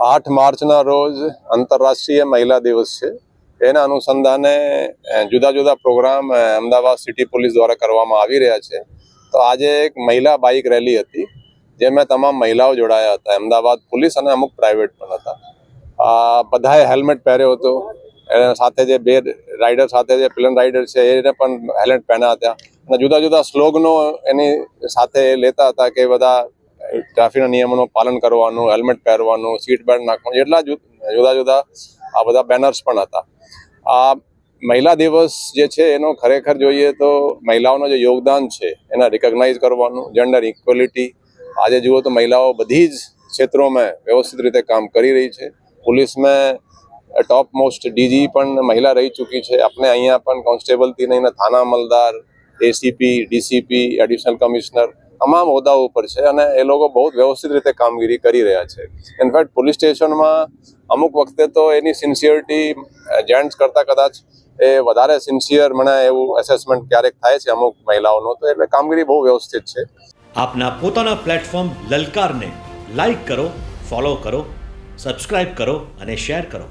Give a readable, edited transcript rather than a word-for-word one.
8 માર્ચના રોજ આંતરરાષ્ટ્રીય મહિલા દિવસ છે. એના અનુસંધાને જુદા જુદા પ્રોગ્રામ અમદાવાદ સિટી પોલીસ દ્વારા કરવામાં આવી રહ્યા છે. તો આજે એક મહિલા બાઇક રેલી હતી, જેમાં તમામ મહિલાઓ જોડાયા હતા. અમદાવાદ પોલીસ અને અમુક પ્રાઇવેટ પણ હતા. બધાએ હેલ્મેટ પહેર્યો હતો. એના સાથે જે બે રાઇડર સાથે જે પ્લેન રાઇડર છે એને પણ હેલ્મેટ પહેર્યા હતા. અને જુદા જુદા સ્લોગનો એની સાથે લેતા હતા કે બધા ટ્રાફિકના નિયમોનું પાલન કરવાનું, હેલ્મેટ પહેરવાનું, સીટ બેલ્ટ નાખવાનું, એટલા જુદા જુદા આ બધા બેનર્સ પણ હતા. આ મહિલા દિવસ જે છે એનો ખરેખર જોઈએ તો મહિલાઓનું જે યોગદાન છે એને રિકોગ્નાઇઝ કરવાનું, જેન્ડર ઇક્વલિટી. આજે જુઓ તો મહિલાઓ બધી જ ક્ષેત્રોમાં વ્યવસ્થિત રીતે કામ કરી રહી છે. પોલીસમાં ટોપ મોસ્ટ ડીજી પણ મહિલા રહી ચૂકી છે. આપણે અહીંયા પણ કોન્સ્ટેબલથી લઈને થાના અમલદાર, એસીપી, ડીસીપી, એડિશનલ કમિશનર તમામ હોદ્દાઓ ઉપર છે અને એ લોકો બહુ વ્યવસ્થિત રીતે કામગીરી કરી રહ્યા છે. ઇનફેક્ટ પોલીસ સ્ટેશનમાં અમુક વખતે તો એની સિન્સિયરિટી જેન્ટ્સ કરતાં કદાચ એ વધારે સિન્સિયર મને એવું એસેસમેન્ટ ક્યારેક થાય છે અમુક મહિલાઓનો. તો એટલે કામગીરી બહુ વ્યવસ્થિત છે. આપના પોતાના પ્લેટફોર્મ લલકારને લાઈક કરો, ફોલો કરો, સબસ્ક્રાઇબ કરો અને શેર કરો.